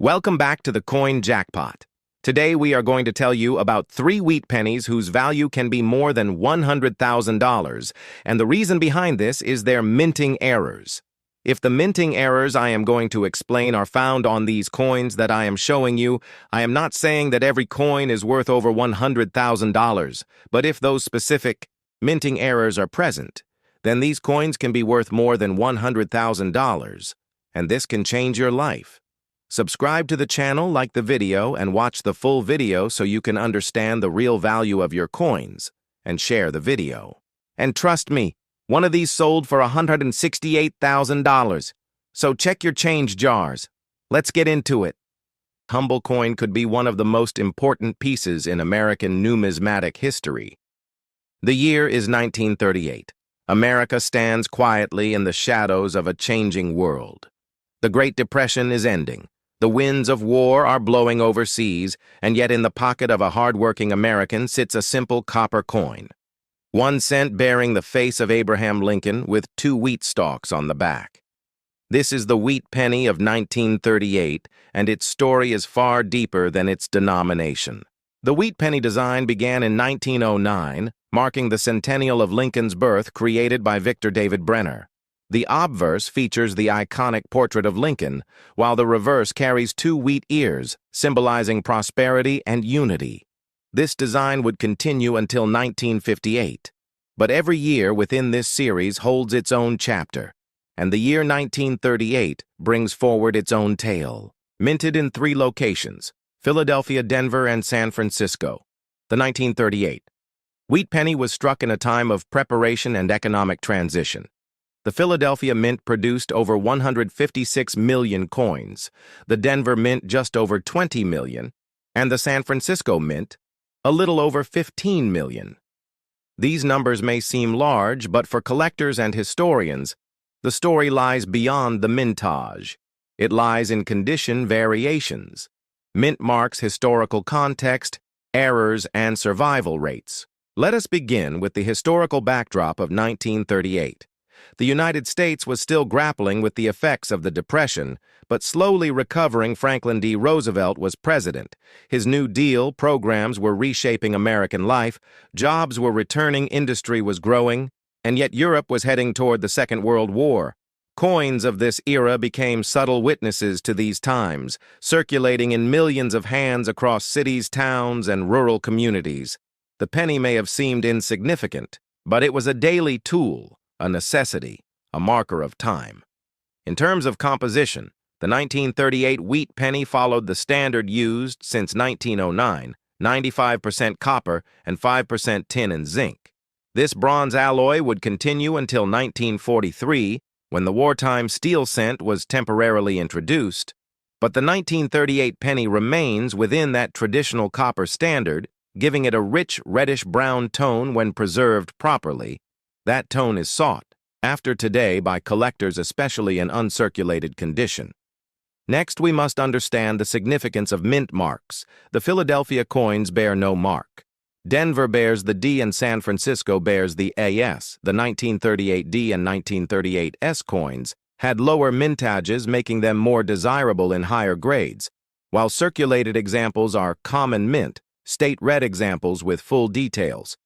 Welcome back to the Coin Jackpot. Today we are going to tell you about 3 wheat pennies whose value can be more than $100,000, and the reason behind this is their minting errors. If the minting errors I am going to explain are found on these coins that I am showing you, I am not saying that every coin is worth over $100,000, but if those specific minting errors are present, then these coins can be worth more than $100,000, and this can change your life. Subscribe to the channel, like the video, and watch the full video so you can understand the real value of your coins, and share the video. And trust me, one of these sold for $168,000. So check your change jars. Let's get into it. Humble coin could be one of the most important pieces in American numismatic history. The year is 1938. America stands quietly in the shadows of a changing world. The Great Depression is ending. The winds of war are blowing overseas, and yet in the pocket of a hard-working American sits a simple copper coin. 1 cent bearing the face of Abraham Lincoln with 2 wheat stalks on the back. This is the wheat penny of 1938, and its story is far deeper than its denomination. The wheat penny design began in 1909, marking the centennial of Lincoln's birth, created by Victor David Brenner. The obverse features the iconic portrait of Lincoln, while the reverse carries 2 wheat ears, symbolizing prosperity and unity. This design would continue until 1958, but every year within this series holds its own chapter, and the year 1938 brings forward its own tale. Minted in 3 locations, Philadelphia, Denver, and San Francisco. The 1938 wheat penny was struck in a time of preparation and economic transition. The Philadelphia Mint produced over 156 million coins, the Denver Mint just over 20 million, and the San Francisco Mint a little over 15 million. These numbers may seem large, but for collectors and historians, the story lies beyond the mintage. It lies in condition variations, mint marks, historical context, errors, and survival rates. Let us begin with the historical backdrop of 1938. The United States was still grappling with the effects of the Depression, but slowly recovering. Franklin D. Roosevelt was president. His New Deal programs were reshaping American life, jobs were returning, industry was growing, and yet Europe was heading toward the Second World War. Coins of this era became subtle witnesses to these times, circulating in millions of hands across cities, towns, and rural communities. The penny may have seemed insignificant, but it was a daily tool, a necessity, a marker of time. In terms of composition, the 1938 wheat penny followed the standard used since 1909, 95% copper and 5% tin and zinc. This bronze alloy would continue until 1943, when the wartime steel cent was temporarily introduced, but the 1938 penny remains within that traditional copper standard, giving it a rich reddish-brown tone when preserved properly. That tone is sought after today by collectors, especially in uncirculated condition. Next, we must understand the significance of mint marks. The Philadelphia coins bear no mark. Denver bears the D and San Francisco bears the AS. The 1938 D and 1938 S coins had lower mintages, making them more desirable in higher grades, while circulated examples are common mint, state red examples with full details.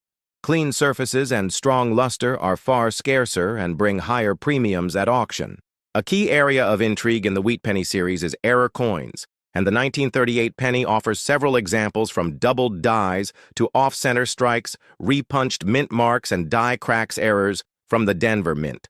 Clean surfaces and strong luster are far scarcer and bring higher premiums at auction. A key area of intrigue in the wheat penny series is error coins, and the 1938 penny offers several examples from doubled dies to off-center strikes, repunched mint marks, and die cracks. Errors from the Denver Mint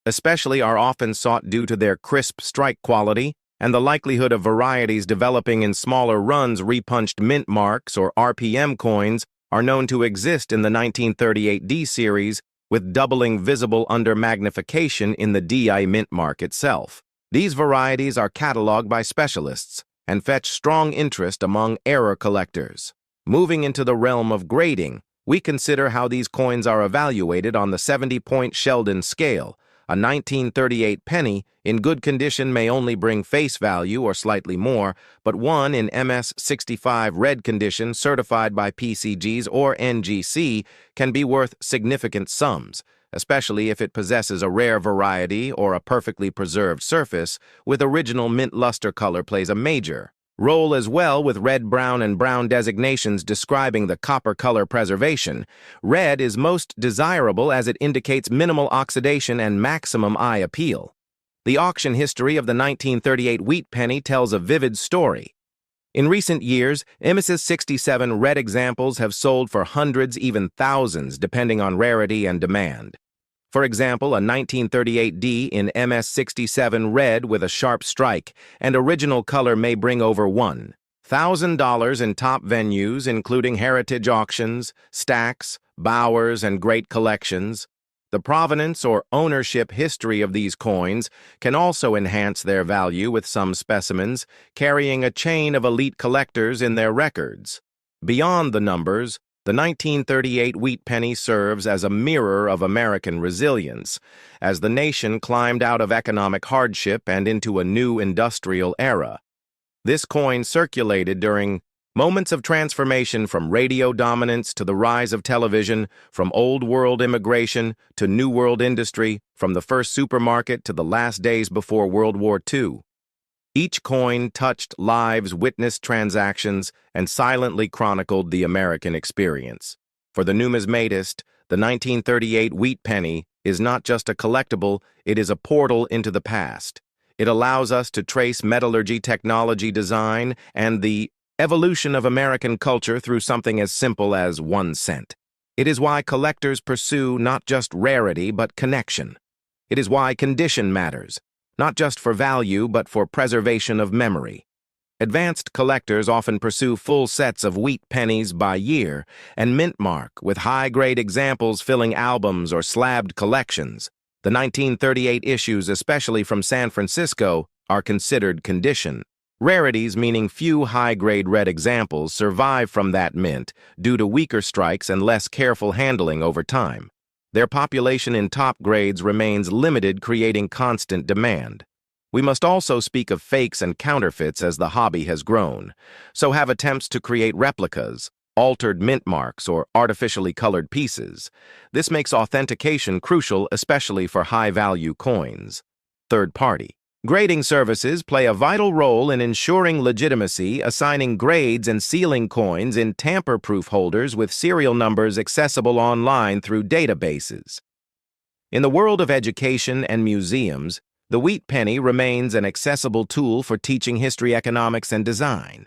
especially are often sought due to their crisp strike quality and the likelihood of varieties developing in smaller runs. Repunched mint marks, or RPM coins, are known to exist in the 1938 D series, with doubling visible under magnification in the DI mint mark itself. These varieties are cataloged by specialists and fetch strong interest among error collectors. Moving into the realm of grading, we consider how these coins are evaluated on the 70-point Sheldon scale. A 1938 penny in good condition may only bring face value or slightly more, but one in MS-65 red condition certified by PCGs or NGC can be worth significant sums, especially if it possesses a rare variety or a perfectly preserved surface, with original mint luster color plays a major role as well, with red, brown, and brown designations describing the copper color preservation. Red is most desirable as it indicates minimal oxidation and maximum eye appeal. The auction history of the 1938 wheat penny tells a vivid story. In recent years, Imis's 67 red examples have sold for hundreds, even thousands, depending on rarity and demand. For example, a 1938D in MS67 red with a sharp strike and original color may bring over $1,000 in top venues, including heritage auctions, stacks, Bowers, and great collections. The provenance or ownership history of these coins can also enhance their value, with some specimens carrying a chain of elite collectors in their records. Beyond the numbers, the 1938 wheat penny serves as a mirror of American resilience, as the nation climbed out of economic hardship and into a new industrial era. This coin circulated during moments of transformation, from radio dominance to the rise of television, from old world immigration to new world industry, from the first supermarket to the last days before World War II. Each coin touched lives, witnessed transactions, and silently chronicled the American experience. For the numismatist, the 1938 wheat penny is not just a collectible, it is a portal into the past. It allows us to trace metallurgy, technology, design, and the evolution of American culture through something as simple as 1 cent. It is why collectors pursue not just rarity but connection. It is why condition matters, not just for value but for preservation of memory. Advanced collectors often pursue full sets of wheat pennies by year and mint mark, with high-grade examples filling albums or slabbed collections. The 1938 issues, especially from San Francisco, are considered condition. Rarities, meaning few high-grade red examples, survive from that mint due to weaker strikes and less careful handling over time. Their population in top grades remains limited, creating constant demand. We must also speak of fakes and counterfeits as the hobby has grown. So have attempts to create replicas, altered mint marks, or artificially colored pieces. This makes authentication crucial, especially for high-value coins. Third party grading services play a vital role in ensuring legitimacy, assigning grades and sealing coins in tamper-proof holders with serial numbers accessible online through databases. In the world of education and museums, the wheat penny remains an accessible tool for teaching history, economics, and design.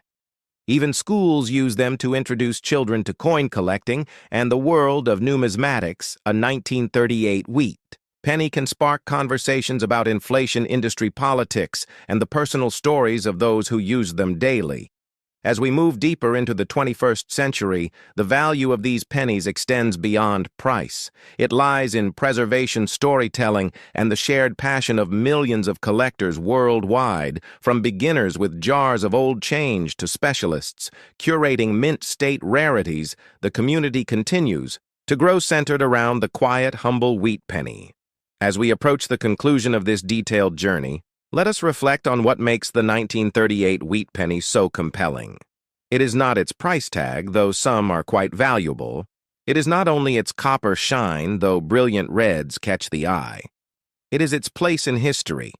Even schools use them to introduce children to coin collecting and the world of numismatics. A 1938 wheat penny can spark conversations about inflation, industry politics, and the personal stories of those who use them daily. As we move deeper into the 21st century, the value of these pennies extends beyond price. It lies in preservation, storytelling, and the shared passion of millions of collectors worldwide, from beginners with jars of old change to specialists curating mint state rarities. The community continues to grow, centered around the quiet, humble wheat penny. As we approach the conclusion of this detailed journey, let us reflect on what makes the 1938 wheat penny so compelling. It is not its price tag, though some are quite valuable. It is not only its copper shine, though brilliant reds catch the eye. It is its place in history.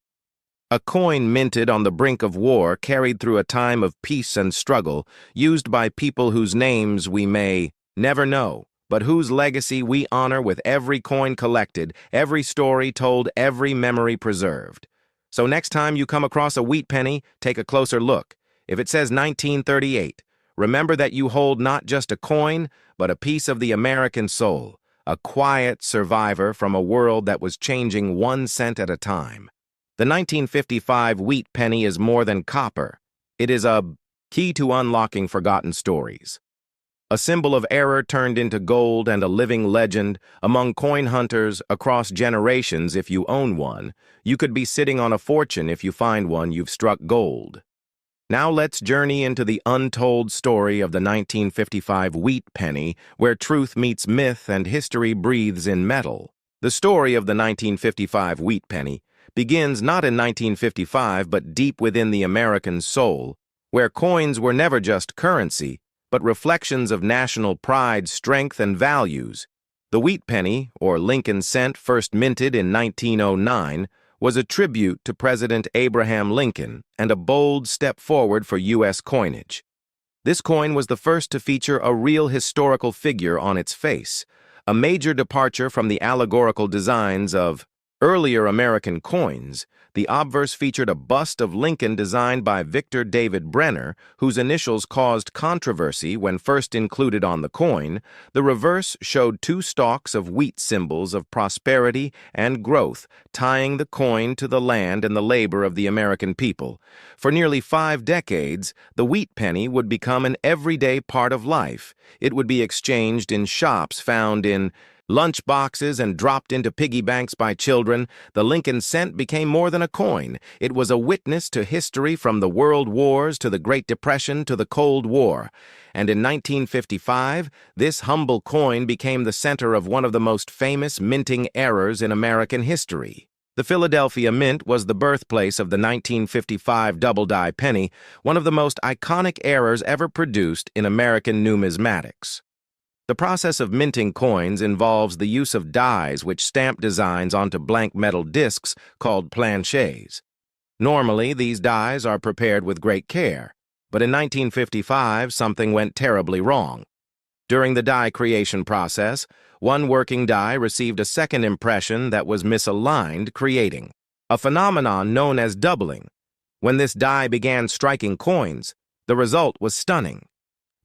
A coin minted on the brink of war, carried through a time of peace and struggle, used by people whose names we may never know, but whose legacy we honor with every coin collected, every story told, every memory preserved. So next time you come across a wheat penny, take a closer look. If it says 1938, remember that you hold not just a coin, but a piece of the American soul, a quiet survivor from a world that was changing 1 cent at a time. The 1955 wheat penny is more than copper. It is a key to unlocking forgotten stories. A symbol of error turned into gold, and a living legend among coin hunters across generations. If you own one, you could be sitting on a fortune. If you find one, you've struck gold. Now let's journey into the untold story of the 1955 wheat penny, where truth meets myth and history breathes in metal. The story of the 1955 wheat penny begins not in 1955, but deep within the American soul, where coins were never just currency, but reflections of national pride, strength, and values. The wheat penny, or Lincoln cent, first minted in 1909, was a tribute to President Abraham Lincoln and a bold step forward for U.S. coinage. This coin was the first to feature a real historical figure on its face, a major departure from the allegorical designs of earlier American coins. The obverse featured a bust of Lincoln designed by Victor David Brenner, whose initials caused controversy when first included on the coin. The reverse showed two stalks of wheat, symbols of prosperity and growth, tying the coin to the land and the labor of the American people. For nearly 5 decades, the wheat penny would become an everyday part of life. It would be exchanged in shops found in lunch boxes and dropped into piggy banks by children. The Lincoln cent became more than a coin. It was a witness to history, from the World Wars to the Great Depression to the Cold War. And in 1955, this humble coin became the center of one of the most famous minting errors in American history. The Philadelphia Mint was the birthplace of the 1955 double-die penny, one of the most iconic errors ever produced in American numismatics. The process of minting coins involves the use of dies which stamp designs onto blank metal discs called planchets. Normally, these dies are prepared with great care, but in 1955, something went terribly wrong. During the die creation process, one working die received a second impression that was misaligned, creating a phenomenon known as doubling. When this die began striking coins, the result was stunning.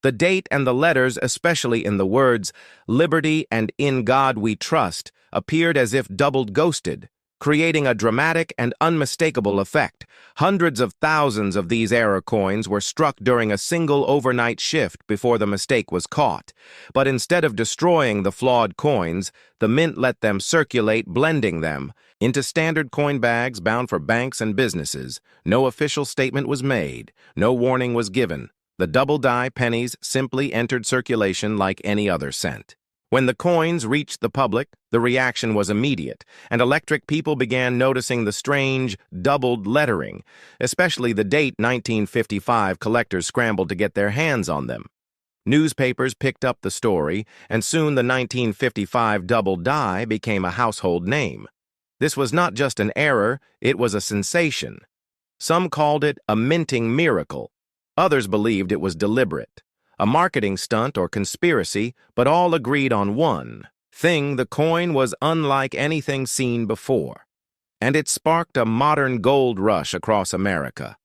The date and the letters, especially in the words "Liberty" and "In God We Trust," appeared as if doubled ghosted, creating a dramatic and unmistakable effect. Hundreds of thousands of these error coins were struck during a single overnight shift before the mistake was caught. But instead of destroying the flawed coins, the mint let them circulate, blending them into standard coin bags bound for banks and businesses. No official statement was made. No warning was given. The double-die pennies simply entered circulation like any other cent. When the coins reached the public, the reaction was immediate, and electric people began noticing the strange, doubled lettering. Especially the date 1955, collectors scrambled to get their hands on them. Newspapers picked up the story, and soon the 1955 double die became a household name. This was not just an error, it was a sensation. Some called it a minting miracle. Others believed it was deliberate, a marketing stunt or conspiracy, but all agreed on one thing: the coin was unlike anything seen before, and it sparked a modern gold rush across America.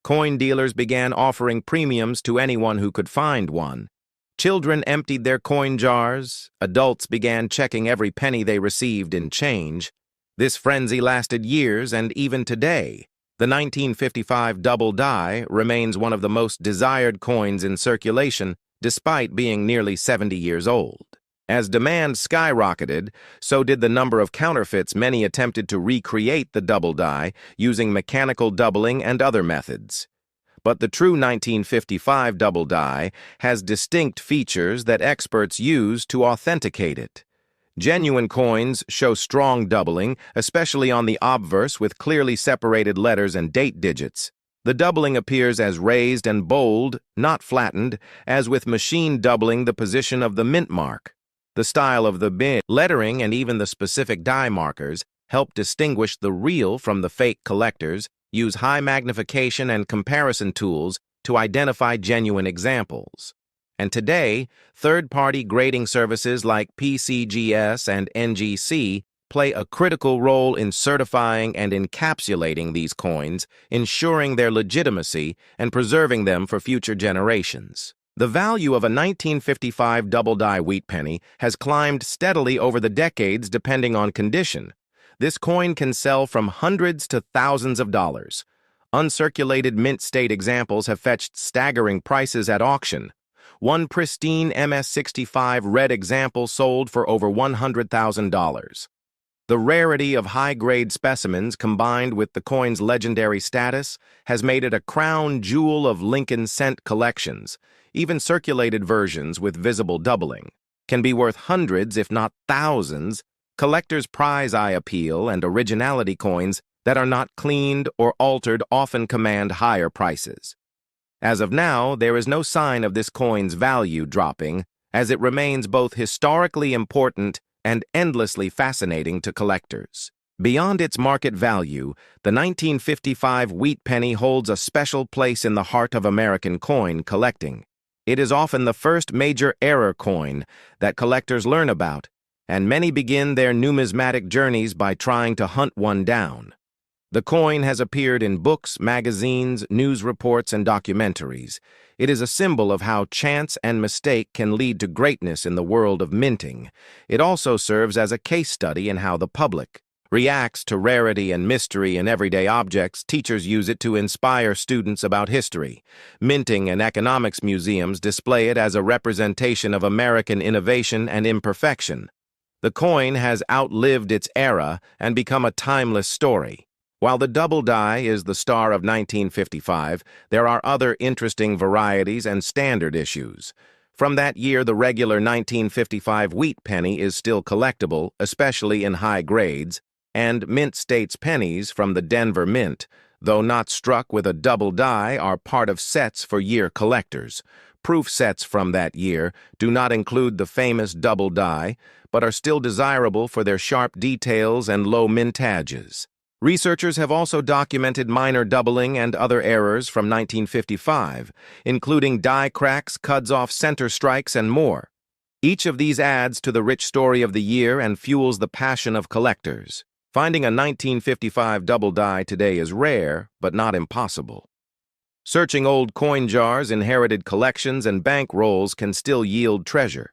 Coin dealers began offering premiums to anyone who could find one. Children emptied their coin jars. Adults began checking every penny they received in change. This frenzy lasted years, and even today, the 1955 double die remains one of the most desired coins in circulation, despite being nearly 70 years old. As demand skyrocketed, so did the number of counterfeits. Many attempted to recreate the double die using mechanical doubling and other methods. But the true 1955 double die has distinct features that experts use to authenticate it. Genuine coins show strong doubling, especially on the obverse with clearly separated letters and date digits. The doubling appears as raised and bold, not flattened, as with machine doubling the position of the mint mark. The style of the bid, lettering, and even the specific die markers help distinguish the real from the fake. Collectors use high magnification and comparison tools to identify genuine examples. And today, third-party grading services like PCGS and NGC play a critical role in certifying and encapsulating these coins, ensuring their legitimacy and preserving them for future generations. The value of a 1955 double-die wheat penny has climbed steadily over the decades depending on condition. This coin can sell from hundreds to thousands of dollars. Uncirculated mint state examples have fetched staggering prices at auction. One pristine MS-65 red example sold for over $100,000. The rarity of high-grade specimens combined with the coin's legendary status has made it a crown jewel of Lincoln cent collections. Even circulated versions with visible doubling can be worth hundreds, if not thousands. Collectors prize eye appeal, and originality coins that are not cleaned or altered often command higher prices. As of now, there is no sign of this coin's value dropping, as it remains both historically important and endlessly fascinating to collectors. Beyond its market value, the 1955 wheat penny holds a special place in the heart of American coin collecting. It is often the first major error coin that collectors learn about, and many begin their numismatic journeys by trying to hunt one down. The coin has appeared in books, magazines, news reports, and documentaries. It is a symbol of how chance and mistake can lead to greatness in the world of minting. It also serves as a case study in how the public reacts to rarity and mystery in everyday objects. Teachers use it to inspire students about history. Minting and economics museums display it as a representation of American innovation and imperfection. The coin has outlived its era and become a timeless story. While the double die is the star of 1955, there are other interesting varieties and standard issues. From that year, the regular 1955 wheat penny is still collectible, especially in high grades, and Mint States pennies from the Denver Mint, though not struck with a double die, are part of sets for year collectors. Proof sets from that year do not include the famous double die, but are still desirable for their sharp details and low mintages. Researchers have also documented minor doubling and other errors from 1955, including die cracks, cuts-off center strikes, and more. Each of these adds to the rich story of the year and fuels the passion of collectors. Finding a 1955 double die today is rare, but not impossible. Searching old coin jars, inherited collections, and bank rolls can still yield treasure.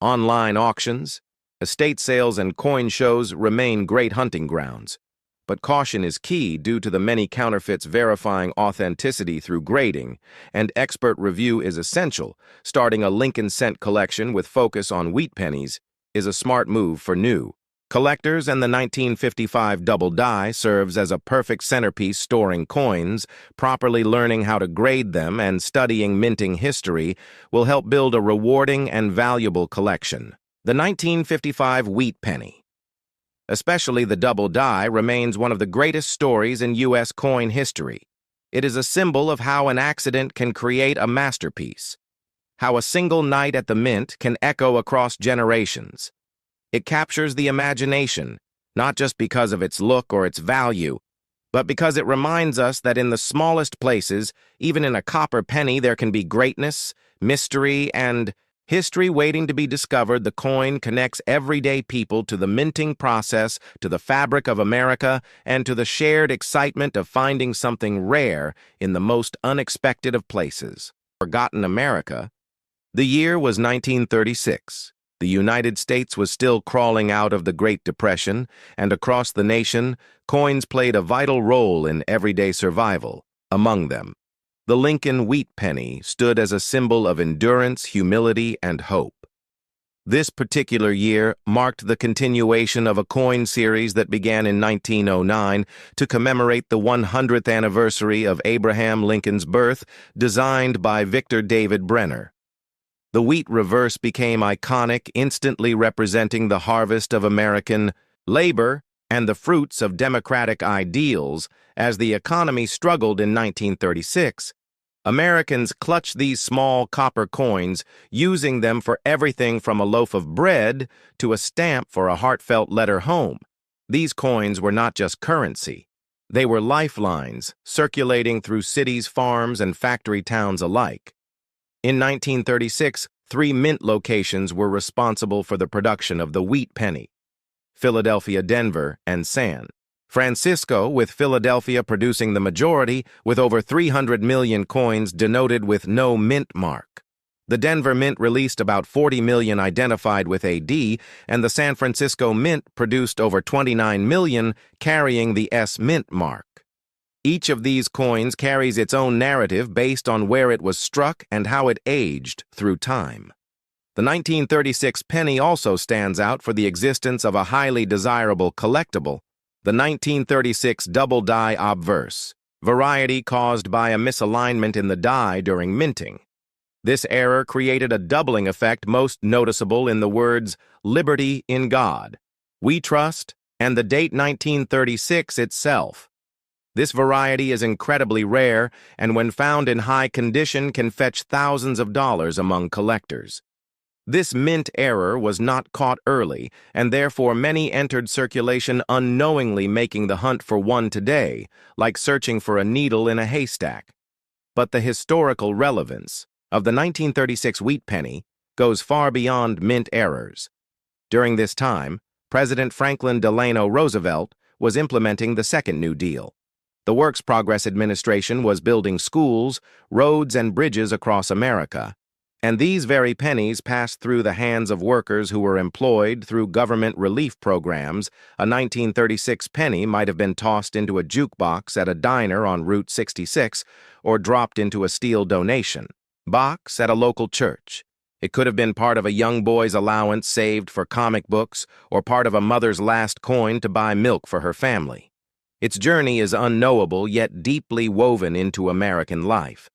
Online auctions, estate sales, and coin shows remain great hunting grounds. But caution is key due to the many counterfeits. Verifying authenticity through grading and expert review is essential. Starting a Lincoln cent collection with focus on wheat pennies is a smart move for new collectors, and the 1955 double die serves as a perfect centerpiece. Storing coins, properly learning how to grade them, and studying minting history will help build a rewarding and valuable collection. The 1955 wheat penny, especially the double die, remains one of the greatest stories in U.S. coin history. It is a symbol of how an accident can create a masterpiece, how a single night at the mint can echo across generations. It captures the imagination, not just because of its look or its value, but because it reminds us that in the smallest places, even in a copper penny, there can be greatness, mystery, and history waiting to be discovered. The coin connects everyday people to the minting process, to the fabric of America, and to the shared excitement of finding something rare in the most unexpected of places. Forgotten America. The year was 1936. The United States was still crawling out of the Great Depression, and across the nation, coins played a vital role in everyday survival. Among them, the Lincoln wheat penny stood as a symbol of endurance, humility, and hope. This particular year marked the continuation of a coin series that began in 1909 to commemorate the 100th anniversary of Abraham Lincoln's birth, designed by Victor David Brenner. The wheat reverse became iconic, instantly representing the harvest of American labor and the fruits of democratic ideals. As the economy struggled in 1936, Americans clutched these small copper coins, using them for everything from a loaf of bread to a stamp for a heartfelt letter home. These coins were not just currency. They were lifelines, circulating through cities, farms, and factory towns alike. In 1936, 3 mint locations were responsible for the production of the wheat penny: Philadelphia, Denver, and San Francisco, with Philadelphia producing the majority, with over 300 million coins denoted with no mint mark. The Denver Mint released about 40 million identified with AD, and the San Francisco Mint produced over 29 million carrying the S mint mark. Each of these coins carries its own narrative based on where it was struck and how it aged through time. The 1936 penny also stands out for the existence of a highly desirable collectible, the 1936 double die obverse, variety caused by a misalignment in the die during minting. This error created a doubling effect most noticeable in the words "Liberty in God," "We Trust," and the date 1936 itself. This variety is incredibly rare, and when found in high condition can fetch thousands of dollars among collectors. This mint error was not caught early, and therefore many entered circulation unknowingly, making the hunt for one today like searching for a needle in a haystack. But the historical relevance of the 1936 wheat penny goes far beyond mint errors. During this time, President Franklin Delano Roosevelt was implementing the Second New Deal. The Works Progress Administration was building schools, roads, and bridges across America, and these very pennies passed through the hands of workers who were employed through government relief programs. A 1936 penny might have been tossed into a jukebox at a diner on Route 66 or dropped into a steel donation box at a local church. It could have been part of a young boy's allowance saved for comic books or part of a mother's last coin to buy milk for her family. Its journey is unknowable yet deeply woven into American life.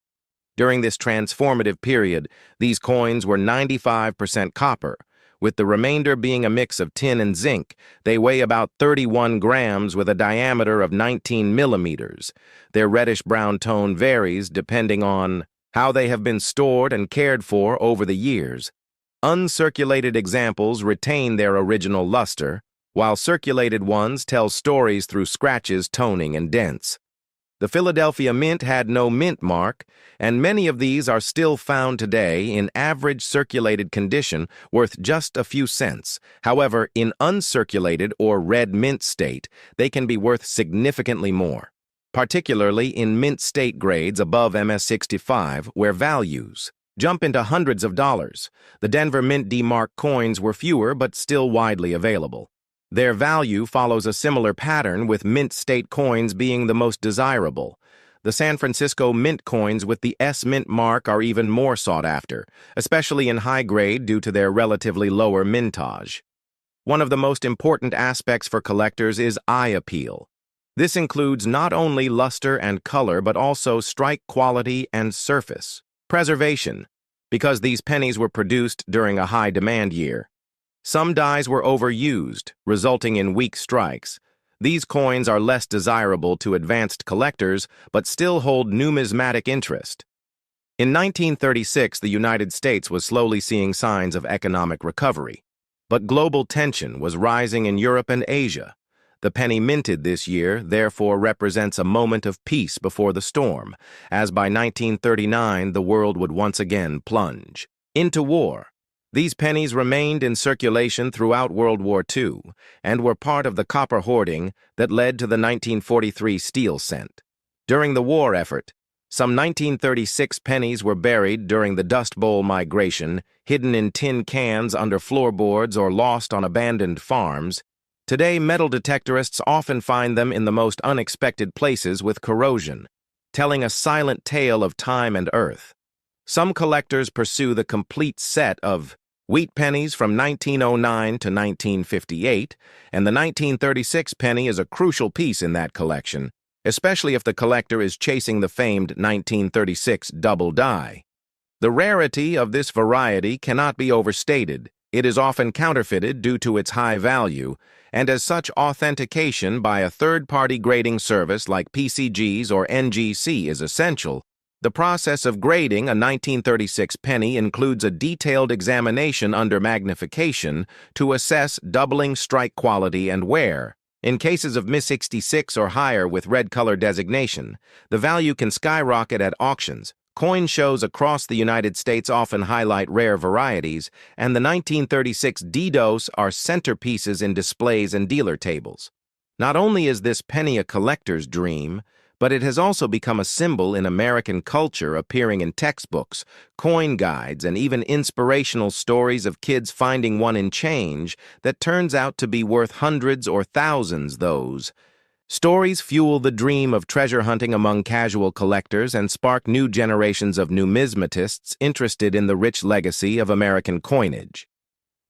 During this transformative period, these coins were 95% copper, with the remainder being a mix of tin and zinc. They weigh about 31 grams with a diameter of 19 millimeters. Their reddish-brown tone varies depending on how they have been stored and cared for over the years. Uncirculated examples retain their original luster, while circulated ones tell stories through scratches, toning, and dents. The Philadelphia Mint had no mint mark, and many of these are still found today in average circulated condition, worth just a few cents. However, in uncirculated or red mint state, they can be worth significantly more, particularly in mint state grades above MS-65, where values jump into hundreds of dollars. The Denver Mint D-Mark coins were fewer but still widely available. Their value follows a similar pattern, with mint state coins being the most desirable. The San Francisco Mint coins with the S Mint mark are even more sought after, especially in high grade due to their relatively lower mintage. One of the most important aspects for collectors is eye appeal. This includes not only luster and color, but also strike quality and surface preservation, because these pennies were produced during a high-demand year. Some dies were overused, resulting in weak strikes. These coins are less desirable to advanced collectors, but still hold numismatic interest. In 1936, the United States was slowly seeing signs of economic recovery, but global tension was rising in Europe and Asia. The penny minted this year therefore represents a moment of peace before the storm, as by 1939 the world would once again plunge into war. These pennies remained in circulation throughout World War II and were part of the copper hoarding that led to the 1943 steel cent. During the war effort, some 1936 pennies were buried during the Dust Bowl migration, hidden in tin cans under floorboards or lost on abandoned farms. Today, metal detectorists often find them in the most unexpected places with corrosion, telling a silent tale of time and earth. Some collectors pursue the complete set of wheat pennies from 1909 to 1958, and the 1936 penny is a crucial piece in that collection, especially if the collector is chasing the famed 1936 double die. The rarity of this variety cannot be overstated. It is often counterfeited due to its high value, and as such, authentication by a third-party grading service like PCGs or NGC is essential. The process of grading a 1936 penny includes a detailed examination under magnification to assess doubling strike quality and wear. In cases of MS-66 or higher with red color designation, the value can skyrocket at auctions. Coin shows across the United States often highlight rare varieties, and the 1936 DDoS are centerpieces in displays and dealer tables. Not only is this penny a collector's dream, but it has also become a symbol in American culture, appearing in textbooks, coin guides, and even inspirational stories of kids finding one in change that turns out to be worth hundreds or thousands. Those stories fuel the dream of treasure hunting among casual collectors and spark new generations of numismatists interested in the rich legacy of American coinage.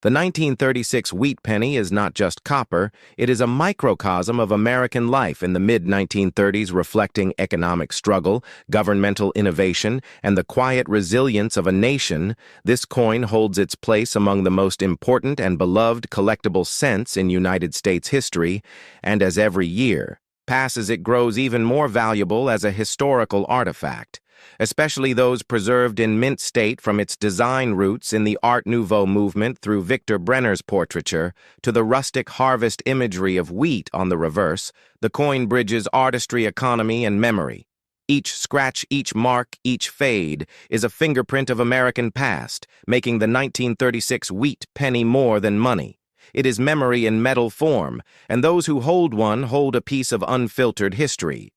The 1936 wheat penny is not just copper, it is a microcosm of American life in the mid-1930s, reflecting economic struggle, governmental innovation, and the quiet resilience of a nation. This coin holds its place among the most important and beloved collectible cents in United States history, and as every year passes, it grows even more valuable as a historical artifact. especially those preserved in mint state from its design roots in the Art Nouveau movement through Victor Brenner's portraiture to the rustic harvest imagery of wheat on the reverse. The coin bridges artistry, economy, and memory. Each scratch, each mark, each fade is a fingerprint of American past, making the 1936 wheat penny more than money. It is memory in metal form, and those who hold one hold a piece of unfiltered history.